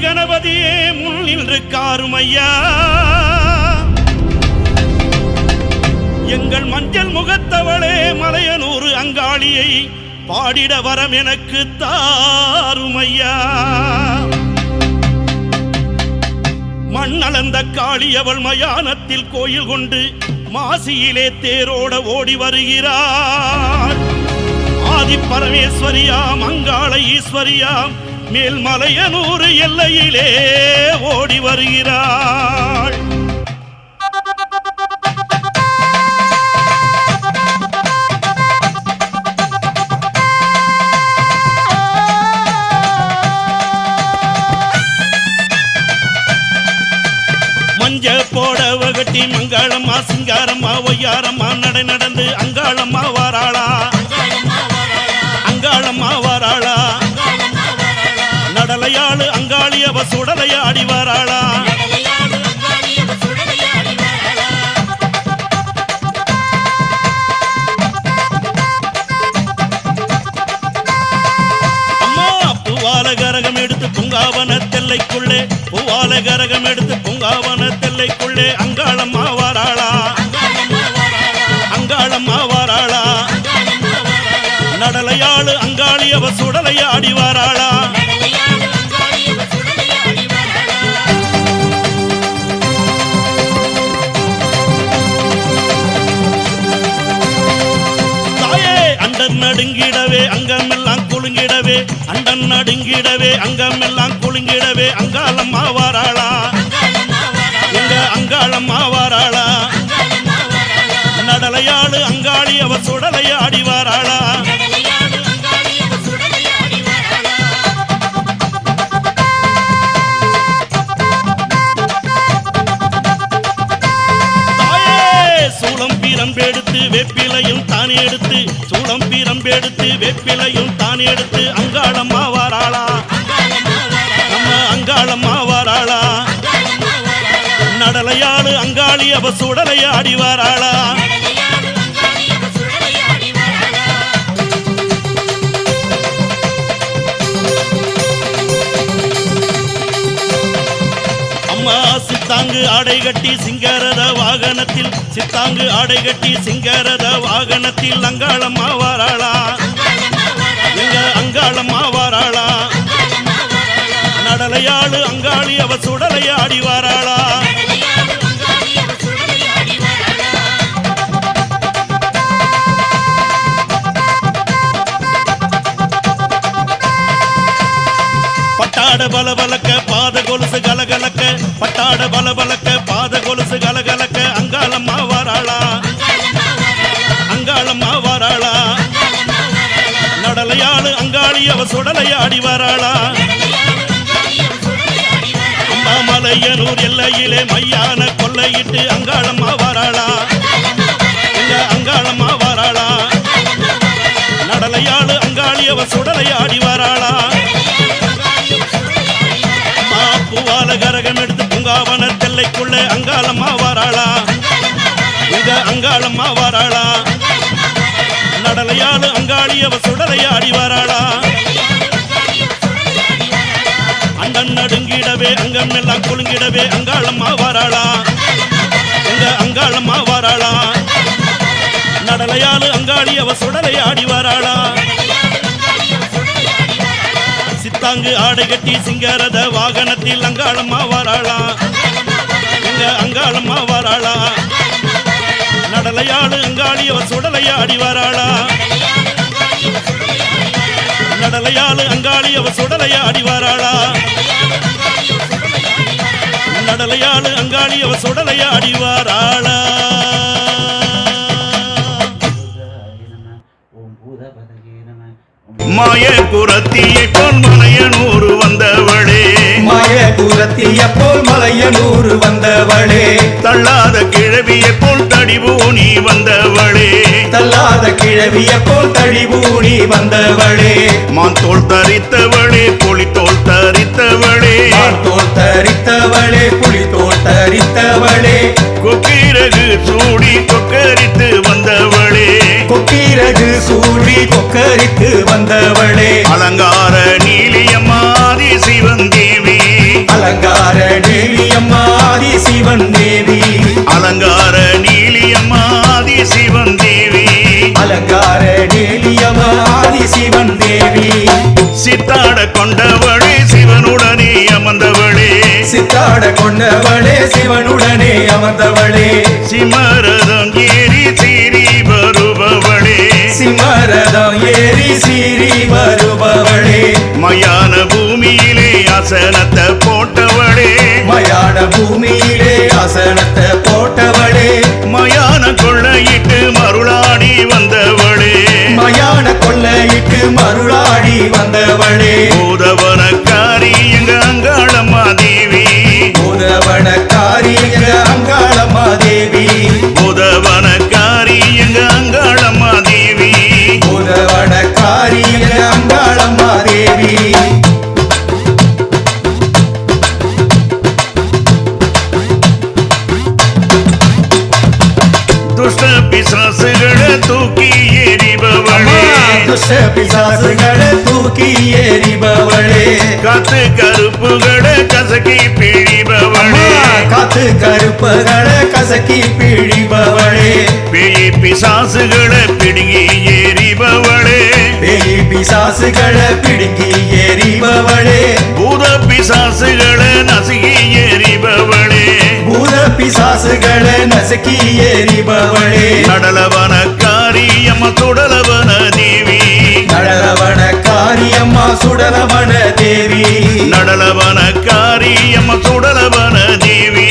கணபதியே முன் நின்று காருமையா எங்கள் மஞ்சள் முகத்தவளே மலையனூர் அங்காளியை பாடிட வரம் எனக்கு தாருமையா மண்ணளந்த காளி அவள் மயானத்தில் கோயில் கொண்டு மாசியிலே தேரோட ஓடி வருகிறாள் ஆதி பரமேஸ்வரியாம் அங்காள ஈஸ்வரியாம் மேல்மலையனூர் எல்லையிலே ஓடி வருகிறாள் மஞ்ச போடவ கட்டி மங்களம்மா சிங்காரம்மா ஒய்யாரம்மா நடை நடந்து அங்காளம்மா வாராளா அங்காளம்மா வாராளா நடலையாளு அங்காளி அவ சுடலையாடி வாராளா அம்மா பூவால கரகம் எடுத்து பூங்காவன தெல்லைக்குள்ளே பூவால கரகம் எடுத்து பூங்காவன தெல்லைக்குள்ளே அங்காளம்மா வாராளா அங்காளம்மா வாராளா நடலையாளு அங்காளி அவ சுடலையாடி வாராளா தாயே அண்டன் நடுங்கிடவே அங்கமெல்லாம் குலுங்கிடவே அண்டன் நடுங்கிடவே அங்கமெல்லாம் குலுங்கிடவே அங்காளம்மா வாராளா எங்க அங்காளம்மா வாராளா நடலையாளு அங்காளி அவ சுடலையாடி வாராளா பீரம்பெடுத்து வெப்பிலையும் தானே எடுத்து சூளம் பீரம்பெடுத்து வெப்பிலையும் தானே எடுத்து அங்காளம்மா வாராளா நம்ம அங்காளம்மா வாராளா நடலையாளு அங்காளி அவ சுடலையாடி வாராளா சித்தாங்கு ஆடை கட்டி சிங்காரத வாகனத்தில் சித்தாங்கு ஆடை கட்டி சிங்காரத வாகனத்தில் அங்காளம்மா வாராளா எங்க அங்காளம்மா வாராளா நடலையாளு அங்காளி அவ சுடலையாடி வாராளா பட்டாட பலபலக்க பாத கொலுசு கலகலக்க பட்டாட பலபலக்க பாத கொலுசு கலகலக்க அங்காளம்மா வாராளா அங்காளம்மா வாராளா நடலையாளு அங்காளி அவ சுடலையாடி வாராளா அம்பாமலையனூர் எல்லையிலே மையான கொள்ளையிட்டு அங்காளம்மா வாராளா எங்க அங்காளம்மா வாராளா நடலையாளு அங்காளி அவ சுடலையாடி வாராளா பூவால கரகம் எடுத்து பூங்காவன தெல்லைக்குள்ளே அங்காளம்மா வாராளா எங்க அங்காளம்மா வாராளா நடலையாளு அங்காளி அவ சுடலையாடி வாராளா அண்டன் நடுங்கிடவே அங்கம் எல்லாம் குலுங்கிடவே அங்காளம்மா வாராளா எங்க அங்காளம்மா வாராளா நடலையாளு அங்காளி அவ சுடலையாடி வாராளா சித்தாங்கு ஆடை கட்டி சிங்காரத வாகனத்தில் அங்காளம்மா வாராளா எங்க அங்காளம்மா வாராளா நடலையாளு அங்காளி அவ சுடலையாடி வாராளா நடலையாளு அங்காளி அவ சுடலையாடி வாராளா நடலையாளு அங்காளி அவ சுடலையாடி வாராளா மாய குரத்தியை போல் மலையனூர் வந்தவளே மாய குரத்தியை போல் மலையனூர் வந்தவளே தள்ளாத கிழவியை போல் தடிபூணி வந்தவளே தள்ளாத கிழவியை போல் தடிபூணி வந்தவளே மாந்தோள் தரித்தவளே புலித்தோள் தரித்தவளே மாந்தோள் தரித்தவளே புலித்தோள் தரித்தவளே கொக்கிரகு சூடி கொக்கரித்து வந்தவளே கொக்கிரகு சூடி கொக்கரித்து வந்தவளே அலங்கார நீலியம்மாதி சிவந்தேவி சித்தாட கொண்டவளே சிவனுடனே அமர்ந்தவளே சித்தாட கொண்டவளே சிவனுடனே அமர்ந்தவளே சிமரதம் ஏறி சீறி வருபவளே சிமரதம் ஏறி சீறி வருபவளே மயான பூமியிலே அசனத்தை போட்டவளே மயான பூமியிலே அசனத்தை போட்டவளே மயான கொள்ளையிட்டு மருளாடி வந்தவளே மயான கொள்ளையிட்டு மருளாடி வந்தவளே பூதவனக்காரி எங்க அங்காளம்மா தேவி பூதவனக்காரி எங்க அங்காளம்மா தேவி பூதவனக்காரி எங்க அங்காளம்மா தேவி பூதவனக்காரி எங்க அங்காளம்மா தேவி துஷ்ட பிசாசுகளை தூக்கி எறிபவளே துஷ்ட பிசாசுகளை தூக்கி எறிபவளே காத்து கருப்புகளை கசக்கி பிழிபவளே காத்து கருப்புகளை கசக்கி பிழிபவளே பேய் பிசாசுகளை பிடுங்கி எறிபவளே பேய் பிசாசுகளை பிடுங்கி எறிபவளே பூத பிசாசுகளை நசுகி எறிபவளே பூத பிசாசுகளை நசுக்கி எறிபவளே நடலவனக்காரி அம்மா சுடலவன தேவி நடலவனக்காரி அம்மா சுடலவன தேவி நடலவனக்காரி அம்மா சுடலவன தேவி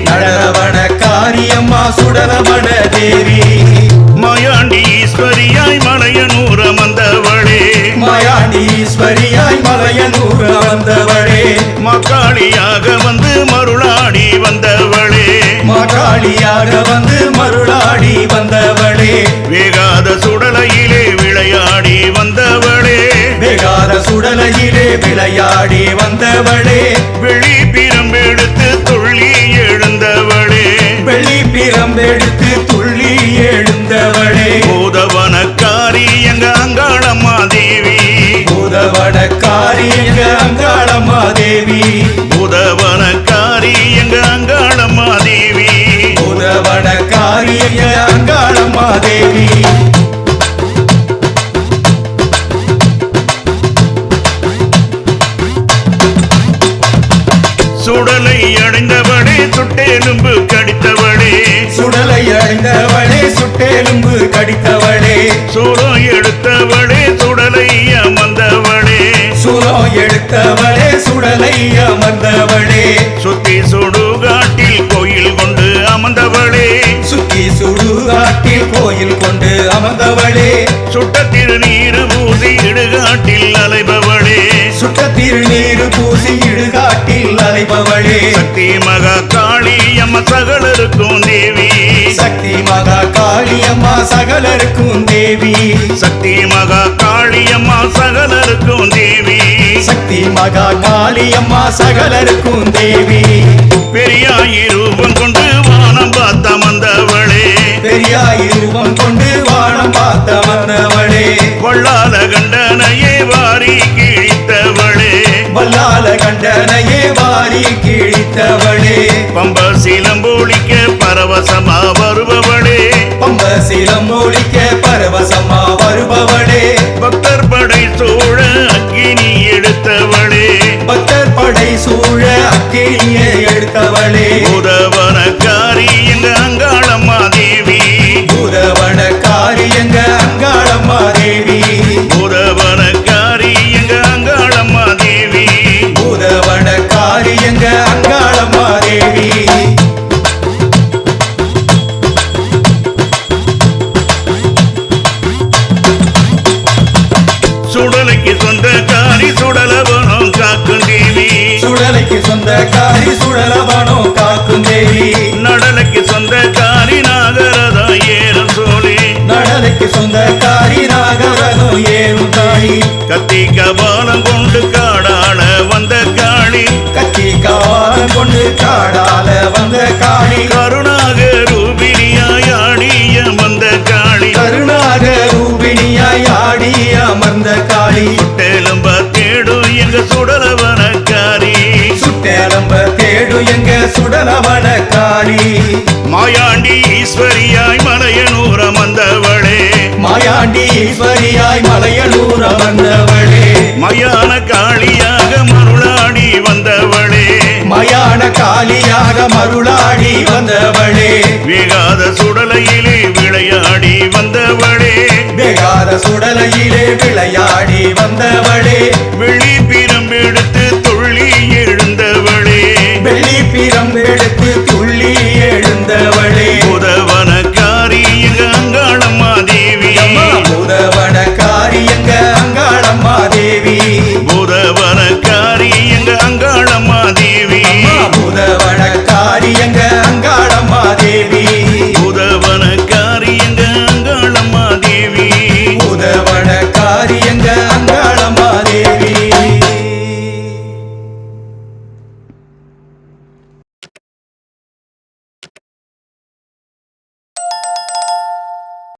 நடலவனக்காரி அம்மா சுடலவன தேவி மாயாண்டி ஈஸ்வரியாய் மலையனூர் அமர்ந்தவளே மாயாண்டீஸ்வரியாய் மலையனூர் வந்தவளே மக்காளியாக வந்து மருளாடி வந்தவளே மாகாளியாக வந்து மருளாடி வந்தவளே வேகாத சுடலையிலே விளையாடி வந்தவளே வேகாத சுடலையிலே விளையாடி வந்தவளே வெளி பிரம்பெடுத்து துள்ளி எழுந்தவளே வெள்ளி பிரம்பெடுத்து துள்ளி எழுந்தவளே பூதவனக்காரி எங்க அங்காளம்மா தேவி பூதவனக்காரி எங்க அங்காளம்மா தேவி பூதவனக்காரி எங்க அங்காளம்மா தேவி பூதவனக்காரி எங்க அங்காளம்மா தேவி சுடலை அடைந்தவளே சுட்டெலும்பு கடித்தவளே சுடலை அடைந்தவளே சுட்டெலும்பு கடித்தவளே சூரம் எடுத்தவளே சுடலை அமர்ந்தவளே சுரம் எடுத்தவளே சுடலை அமர்ந்தவளே சுத்தி சுடுகாட்டில் கோயில் கொண்டு அமர்ந்தவளே சுத்தி சுடுகாட்டில் கோயில் கொண்டு அமர்ந்தவளே சுட்ட திருநீர் பூசி இடுகாட்டில் அலைபவளே சுட்ட திருநீர் பூசி இடுகாட்டில் அலைபவளே சக்தி மகா காளி அம்மா சகலருக்கும் தேவி சக்தி மகா காளியம்மா சகலருக்கும் தேவி சக்தி மகா காளி அம்மா சகலருக்கும் தேவி சக்தி மகா காளியம்மா சகலருக்கும் தேவி பெரியாய் ரூபம் கொண்டு வானம் பார்த்த வந்தவளே பெரியாய் ரூபம் கொண்டு வானம் பார்த்த வந்தவளே வள்ளால கண்டனையே வாரி கிழித்தவளே வல்லால கண்டனையே வாரி கிழித்தவளே பம்ப சிலம்பொழிக்க பரவசமா வருபவளே பம்ப சிலம்பொழிக்க பரவசமா வருபவளே பக்தர் படை சூழ அக்கினி எடுத்தவளே பக்தர் படை சூழ அக்கினியை எடுத்தவளே பூதவனக்காரி எங்க அங்காளம்மா தேவி பூதவனக்காரி எங்க அங்காளம்மா தேவி பூதவனக்காரி எங்க அங்காளம்மா தேவி பூதவனக்காரி எங்க அங்காளம்மா தேவி சுடலைக்கு சொந்தக்காரி சுடலவனம் காக்கும் தேவி சுடலைக்கு சொந்தக்காரி சுடலவனோ காக்கும் தேவி நடலைக்கு சொந்தக்காரி நாகரதா ஏறும் சோழி நடலைக்கு சொந்தக்காரி நாகரனோ ஏறும் தாயி கத்தி கபாலம் கொண்டு காடாள வந்த காளி கத்தி காலம் கொண்டு காடால வந்த காளி கருணாக ரூபிணியாய் ஆடிய வந்த காளி கருணாக ரூபிணியாய் ஆடி அமர்ந்த காளி சுட்டெலும்ப தேடும் எங்க சுடலவனக்காரி சுட்டேலம்ப தேடு எங்க சுடலவன